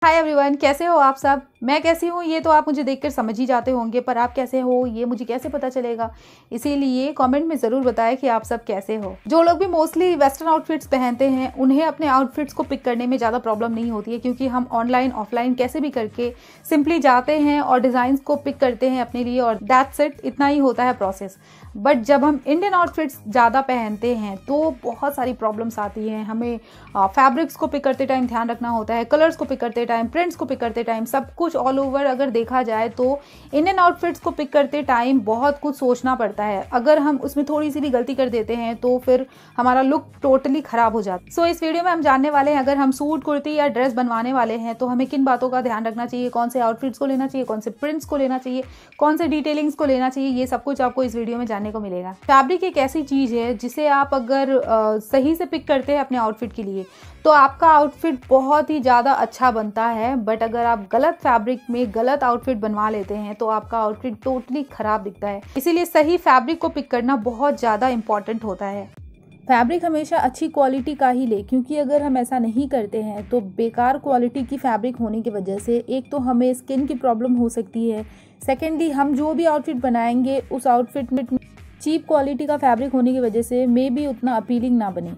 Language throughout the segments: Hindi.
हाय एवरीवन, कैसे हो आप सब। मैं कैसी हूँ ये तो आप मुझे देखकर समझ ही जाते होंगे, पर आप कैसे हो ये मुझे कैसे पता चलेगा। इसीलिए कमेंट में ज़रूर बताएं कि आप सब कैसे हो। जो लोग भी मोस्टली वेस्टर्न आउटफिट्स पहनते हैं उन्हें अपने आउटफिट्स को पिक करने में ज़्यादा प्रॉब्लम नहीं होती है, क्योंकि हम ऑनलाइन ऑफलाइन कैसे भी करके सिंपली जाते हैं और डिज़ाइंस को पिक करते हैं अपने लिए, और दैट्स इट, इतना ही होता है प्रोसेस। बट जब हम इंडियन आउटफिट्स ज़्यादा पहनते हैं तो बहुत सारी प्रॉब्लम्स आती हैं। हमें फैब्रिक्स को पिक करते टाइम ध्यान रखना होता है, कलर्स को पिक करते टाइम, प्रिंट्स को पिक करते टाइम, सब कुछ ऑल ओवर अगर देखा जाए तो इंडियन आउटफिट्स को पिक करते टाइम बहुत कुछ सोचना पड़ता है। अगर हम उसमें थोड़ी सी भी गलती कर देते हैं तो फिर हमारा लुक टोटली खराब हो जाता है। सो इस वीडियो में हम जानने वाले हैं, अगर हम सूट कुर्ती या ड्रेस बनवाने वाले हैं तो हमें किन बातों का ध्यान रखना चाहिए, कौन से आउटफिट्स को लेना चाहिए, कौन से प्रिंट्स को लेना चाहिए, कौन से डिटेलिंग्स को लेना चाहिए। ये सब कुछ आपको इस वीडियो में जानने को मिलेगा। फैब्रिक एक ऐसी चीज़ है जिसे आप अगर सही से पिक करते हैं अपने आउटफिट के लिए तो आपका आउटफिट बहुत ही ज़्यादा अच्छा बनता है। बट अगर आप गलत फैब्रिक में गलत आउटफिट बनवा लेते हैं तो आपका आउटफिट टोटली ख़राब दिखता है। इसीलिए सही फैब्रिक को पिक करना बहुत ज़्यादा इंपॉर्टेंट होता है। फैब्रिक हमेशा अच्छी क्वालिटी का ही ले, क्योंकि अगर हम ऐसा नहीं करते हैं तो बेकार क्वालिटी की फैब्रिक होने की वजह से एक तो हमें स्किन की प्रॉब्लम हो सकती है, सेकेंडली हम जो भी आउटफिट बनाएंगे उस आउटफिट में चीप क्वालिटी का फैब्रिक होने की वजह से मे बी उतना अपीलिंग ना बने।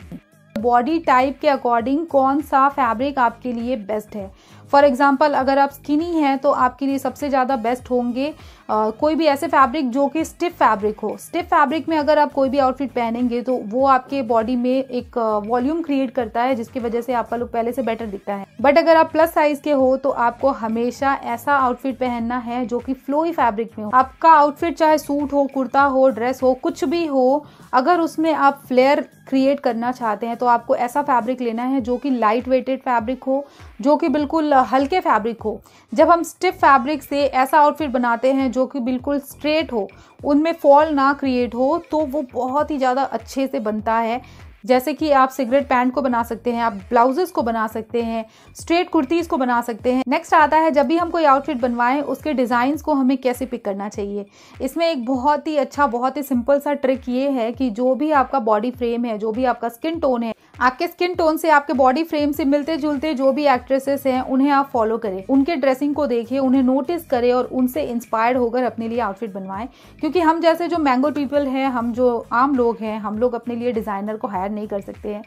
बॉडी टाइप के अकॉर्डिंग कौन सा फैब्रिक आपके लिए बेस्ट है। फॉर एग्जांपल अगर आप स्किनी हैं तो आपके लिए सबसे ज़्यादा बेस्ट होंगे कोई भी ऐसे फैब्रिक जो कि स्टिफ फैब्रिक हो। स्टिफ फैब्रिक में अगर आप कोई भी आउटफिट पहनेंगे तो वो आपके बॉडी में एक वॉल्यूम क्रिएट करता है, जिसकी वजह से आपका लुक पहले से बेटर दिखता है। बट अगर आप प्लस साइज के हो तो आपको हमेशा ऐसा आउटफिट पहनना है जो कि फ्लोई फैब्रिक में हो। आपका आउटफिट चाहे सूट हो, कुर्ता हो, ड्रेस हो, कुछ भी हो, अगर उसमें आप फ्लेयर क्रिएट करना चाहते हैं तो आपको ऐसा फैब्रिक लेना है जो कि लाइट वेटेड फैब्रिक हो, जो कि बिल्कुल हल्के फैब्रिक हो। जब हम स्टिफ फैब्रिक से ऐसा आउटफिट बनाते हैं जो कि बिल्कुल स्ट्रेट हो, उनमें फॉल ना क्रिएट हो, तो वो बहुत ही ज़्यादा अच्छे से बनता है। जैसे कि आप सिगरेट पैंट को बना सकते हैं, आप ब्लाउजेस को बना सकते हैं, स्ट्रेट कुर्तीज को बना सकते हैं। नेक्स्ट आता है, जब भी हम कोई आउटफिट बनवाएं उसके डिज़ाइंस को हमें कैसे पिक करना चाहिए। इसमें एक बहुत ही अच्छा, बहुत ही सिंपल सा ट्रिक ये है कि जो भी आपका बॉडी फ्रेम है, जो भी आपका स्किन टोन है, आपके स्किन टोन से, आपके बॉडी फ्रेम से मिलते जुलते जो भी एक्ट्रेसेस हैं उन्हें आप फॉलो करें, उनके ड्रेसिंग को देखिए, उन्हें नोटिस करें और उनसे इंस्पायर्ड होकर अपने लिए आउटफिट बनवाएं। क्योंकि हम जैसे जो मैंगो पीपल हैं, हम जो आम लोग हैं, हम लोग अपने लिए डिज़ाइनर को हायर नहीं कर सकते हैं,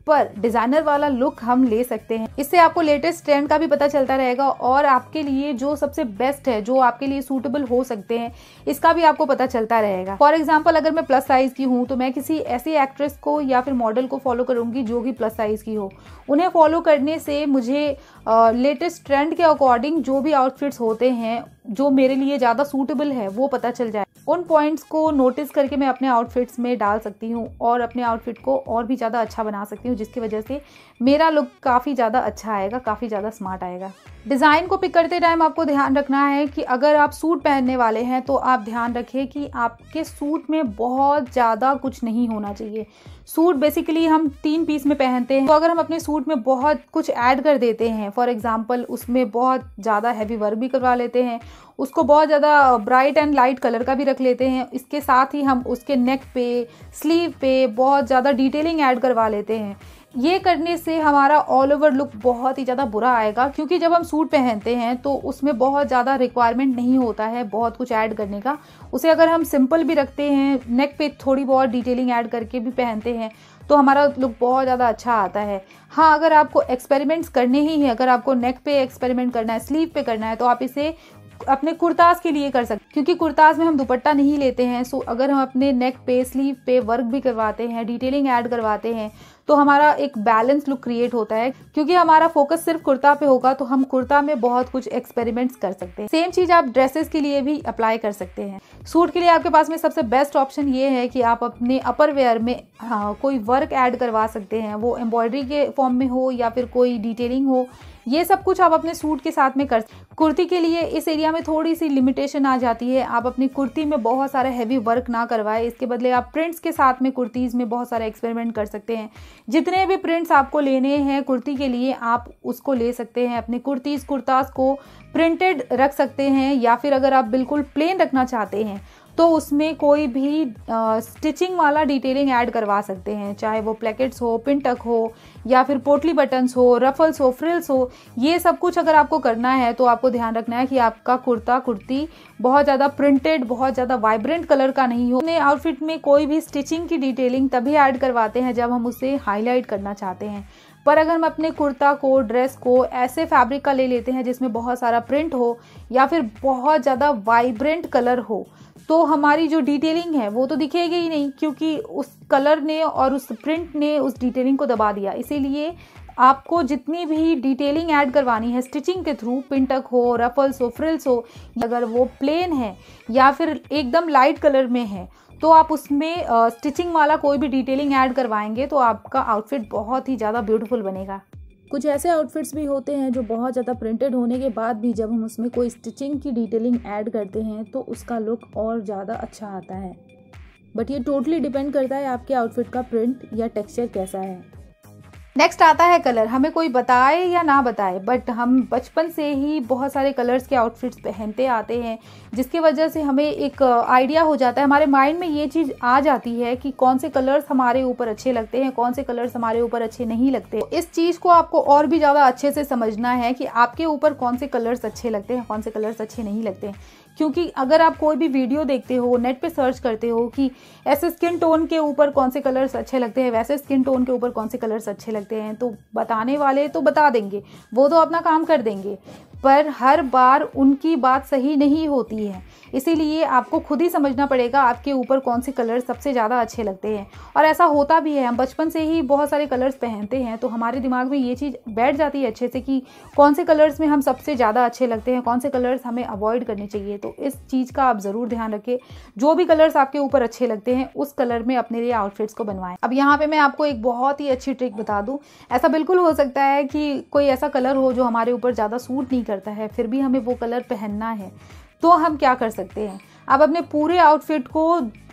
पर डिज़ाइनर वाला लुक हम ले सकते हैं। इससे आपको लेटेस्ट ट्रेंड का भी पता चलता रहेगा और आपके लिए जो सबसे बेस्ट है, जो आपके लिए सूटेबल हो सकते हैं, इसका भी आपको पता चलता रहेगा। फॉर एग्जांपल अगर मैं प्लस साइज की हूँ तो मैं किसी ऐसी एक्ट्रेस को या फिर मॉडल को फॉलो करूँगी जो कि प्लस साइज की हो। उन्हें फॉलो करने से मुझे लेटेस्ट ट्रेंड के अकॉर्डिंग जो भी आउटफिट्स होते हैं जो मेरे लिए ज़्यादा सूटेबल है वो पता चल जाए। उन पॉइंट्स को नोटिस करके मैं अपने आउटफिट्स में डाल सकती हूँ और अपने आउटफिट को और भी ज़्यादा अच्छा बना सकती हूँ, जिसकी वजह से मेरा लुक काफ़ी ज़्यादा अच्छा आएगा, काफ़ी ज़्यादा स्मार्ट आएगा। डिज़ाइन को पिक करते टाइम आपको ध्यान रखना है कि अगर आप सूट पहनने वाले हैं तो आप ध्यान रखें कि आपके सूट में बहुत ज़्यादा कुछ नहीं होना चाहिए। सूट बेसिकली हम 3 पीस में पहनते हैं, तो अगर हम अपने सूट में बहुत कुछ ऐड कर देते हैं, फॉर एग्जांपल उसमें बहुत ज़्यादा हैवी वर्क भी करवा लेते हैं, उसको बहुत ज़्यादा ब्राइट एंड लाइट कलर का भी रख लेते हैं, इसके साथ ही हम उसके नेक पे, स्लीव पे बहुत ज़्यादा डिटेलिंग ऐड करवा लेते हैं, ये करने से हमारा ऑल ओवर लुक बहुत ही ज़्यादा बुरा आएगा। क्योंकि जब हम सूट पहनते हैं तो उसमें बहुत ज़्यादा रिक्वायरमेंट नहीं होता है बहुत कुछ ऐड करने का। उसे अगर हम सिंपल भी रखते हैं, नेक पे थोड़ी बहुत डिटेलिंग ऐड करके भी पहनते हैं तो हमारा लुक बहुत ज़्यादा अच्छा आता है। हाँ, अगर आपको एक्सपेरिमेंट्स करने ही हैं, अगर आपको नेक पे एक्सपेरिमेंट करना है, स्लीव पे करना है, तो आप इसे अपने कुर्ताज के लिए कर सकते हैं, क्योंकि कुर्ताज में हम दुपट्टा नहीं लेते हैं। सो अगर हम अपने नेक पे, स्लीव पे वर्क भी करवाते हैं, डिटेलिंग ऐड करवाते हैं, तो हमारा एक बैलेंस लुक क्रिएट होता है। क्योंकि हमारा फोकस सिर्फ कुर्ता पे होगा तो हम कुर्ता में बहुत कुछ एक्सपेरिमेंट्स कर सकते हैं। सेम चीज़ आप ड्रेसेस के लिए भी अप्लाई कर सकते हैं। सूट के लिए आपके पास में सबसे बेस्ट ऑप्शन ये है कि आप अपने अपर वेयर में कोई वर्क ऐड करवा सकते हैं, वो एम्ब्रॉयडरी के फॉर्म में हो या फिर कोई डिटेलिंग हो, ये सब कुछ आप अपने सूट के साथ में कर। कुर्ती के लिए इस एरिया में थोड़ी सी लिमिटेशन आ जाती है, आप अपनी कुर्ती में बहुत सारा हैवी वर्क ना करवाएं, इसके बदले आप प्रिंट्स के साथ में कुर्तीज़ में बहुत सारे एक्सपेरिमेंट कर सकते हैं। जितने भी प्रिंट्स आपको लेने हैं कुर्ती के लिए आप उसको ले सकते हैं, अपने कुर्तीज़ कुर्ताज़ को प्रिंटेड रख सकते हैं, या फिर अगर आप बिल्कुल प्लेन रखना चाहते हैं तो उसमें कोई भी स्टिचिंग वाला डिटेलिंग ऐड करवा सकते हैं, चाहे वो प्लेकेट्स हो, पिन टक हो, या फिर पोटली बटन्स हो, रफल्स हो, फ्रिल्स हो। ये सब कुछ अगर आपको करना है तो आपको ध्यान रखना है कि आपका कुर्ता कुर्ती बहुत ज़्यादा प्रिंटेड, बहुत ज़्यादा वाइब्रेंट कलर का नहीं हो। अपने आउटफिट में कोई भी स्टिचिंग की डिटेलिंग तभी ऐड करवाते हैं जब हम उसे हाईलाइट करना चाहते हैं। पर अगर हम अपने कुर्ता को, ड्रेस को ऐसे फैब्रिक का ले लेते हैं जिसमें बहुत सारा प्रिंट हो या फिर बहुत ज़्यादा वाइब्रेंट कलर हो, तो हमारी जो डिटेलिंग है वो तो दिखेगी ही नहीं, क्योंकि उस कलर ने और उस प्रिंट ने उस डिटेलिंग को दबा दिया। इसीलिए आपको जितनी भी डिटेलिंग ऐड करवानी है स्टिचिंग के थ्रू, पिन टक हो, रफल्स हो, फ्रिल्स हो, अगर वो प्लेन है या फिर एकदम लाइट कलर में है, तो आप उसमें स्टिचिंग वाला कोई भी डिटेलिंग ऐड करवाएंगे तो आपका आउटफिट बहुत ही ज़्यादा ब्यूटीफुल बनेगा। कुछ ऐसे आउटफिट्स भी होते हैं जो बहुत ज़्यादा प्रिंटेड होने के बाद भी जब हम उसमें कोई स्टिचिंग की डिटेलिंग ऐड करते हैं तो उसका लुक और ज़्यादा अच्छा आता है। बट ये टोटली डिपेंड करता है आपके आउटफिट का प्रिंट या टेक्सचर कैसा है। नेक्स्ट आता है कलर। हमें कोई बताए या ना बताए, बट हम बचपन से ही बहुत सारे कलर्स के आउटफिट्स पहनते आते हैं, जिसकी वजह से हमें एक आइडिया हो जाता है, हमारे माइंड में ये चीज़ आ जाती है कि कौन से कलर्स हमारे ऊपर अच्छे लगते हैं, कौन से कलर्स हमारे ऊपर अच्छे नहीं लगते। इस चीज़ को आपको और भी ज़्यादा अच्छे से समझना है कि आपके ऊपर कौन से कलर्स अच्छे लगते हैं, कौन से कलर्स अच्छे नहीं लगते। क्योंकि अगर आप कोई भी वीडियो देखते हो, नेट पे सर्च करते हो कि ऐसे स्किन टोन के ऊपर कौन से कलर्स अच्छे लगते हैं, वैसे स्किन टोन के ऊपर कौन से कलर्स अच्छे लगते हैं, तो बताने वाले तो बता देंगे, वो तो अपना काम कर देंगे, पर हर बार उनकी बात सही नहीं होती है। इसीलिए आपको खुद ही समझना पड़ेगा आपके ऊपर कौन से कलर सबसे ज़्यादा अच्छे लगते हैं। और ऐसा होता भी है, हम बचपन से ही बहुत सारे कलर्स पहनते हैं तो हमारे दिमाग में ये चीज़ बैठ जाती है अच्छे से कि कौन से कलर्स में हम सबसे ज़्यादा अच्छे लगते हैं, कौन से कलर्स हमें अवॉइड करने चाहिए। तो इस चीज़ का आप ज़रूर ध्यान रखें, जो भी कलर्स आपके ऊपर अच्छे लगते हैं उस कलर में अपने लिए आउटफिट्स को बनवाएं। अब यहाँ पे मैं आपको एक बहुत ही अच्छी ट्रिक बता दूँ। ऐसा बिल्कुल हो सकता है कि कोई ऐसा कलर हो जो हमारे ऊपर ज़्यादा सूट नहीं करता है, फिर भी हमें वो कलर पहनना है, तो हम क्या कर सकते हैं, आप अपने पूरे आउटफिट को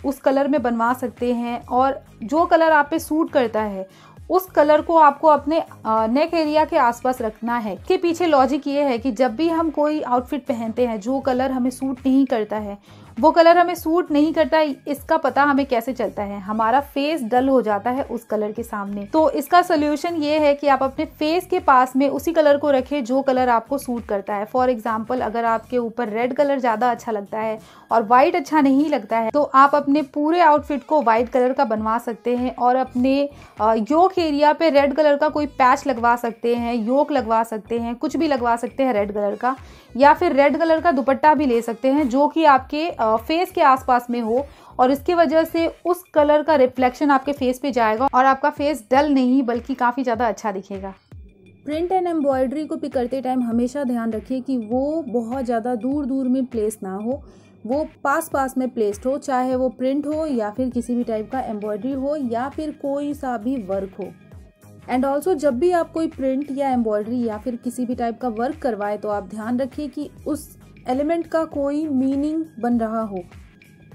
उस कलर में बनवा सकते हैं। और जो कलर आप पे सूट करता है उस कलर को आपको अपने नेक एरिया के आसपास रखना है। इसके पीछे लॉजिक ये है कि जब भी हम कोई आउटफिट पहनते हैं जो कलर हमें सूट नहीं करता है, वो कलर हमें सूट नहीं करता, इसका पता हमें कैसे चलता है, हमारा फेस डल हो जाता है उस कलर के सामने। तो इसका सोल्यूशन ये है कि आप अपने फेस के पास में उसी कलर को रखें जो कलर आपको सूट करता है। फॉर एग्जाम्पल, अगर आपके ऊपर रेड कलर ज़्यादा अच्छा लगता है और वाइट अच्छा नहीं लगता है, तो आप अपने पूरे आउटफिट को वाइट कलर का बनवा सकते हैं और अपने योक एरिया पे रेड कलर का कोई पैच लगवा सकते हैं, योक लगवा सकते हैं, कुछ भी लगवा सकते हैं रेड कलर का, या फिर रेड कलर का दुपट्टा भी ले सकते हैं जो कि आपके फेस के आसपास में हो, और इसकी वजह से उस कलर का रिफ्लेक्शन आपके फेस पे जाएगा और आपका फेस डल नहीं बल्कि काफ़ी ज़्यादा अच्छा दिखेगा। प्रिंट एंड एम्ब्रॉयडरी को पिक करते टाइम हमेशा ध्यान रखिए कि वो बहुत ज़्यादा दूर दूर में प्लेस ना हो, वो पास पास में प्लेस्ड हो, चाहे वो प्रिंट हो या फिर किसी भी टाइप का एम्ब्रॉयडरी हो या फिर कोई सा भी वर्क हो। एंड ऑल्सो जब भी आप कोई प्रिंट या एम्ब्रॉयडरी या फिर किसी भी टाइप का वर्क करवाए तो आप ध्यान रखिए कि उस एलिमेंट का कोई मीनिंग बन रहा हो।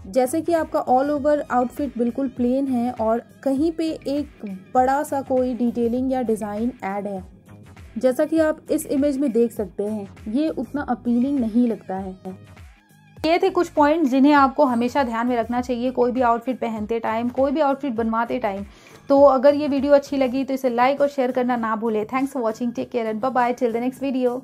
जैसे कि आपका ऑल ओवर आउटफिट बिल्कुल प्लेन है और कहीं पे एक बड़ा सा कोई डिटेलिंग या डिज़ाइन ऐड है, जैसा कि आप इस इमेज में देख सकते हैं, ये उतना अपीलिंग नहीं लगता है। ये थे कुछ पॉइंट्स जिन्हें आपको हमेशा ध्यान में रखना चाहिए कोई भी आउटफिट पहनते टाइम, कोई भी आउटफिट बनवाते टाइम। तो अगर ये वीडियो अच्छी लगी तो इसे लाइक और शेयर करना ना भूलें। Thanks for watching, take care and bye bye till the next video.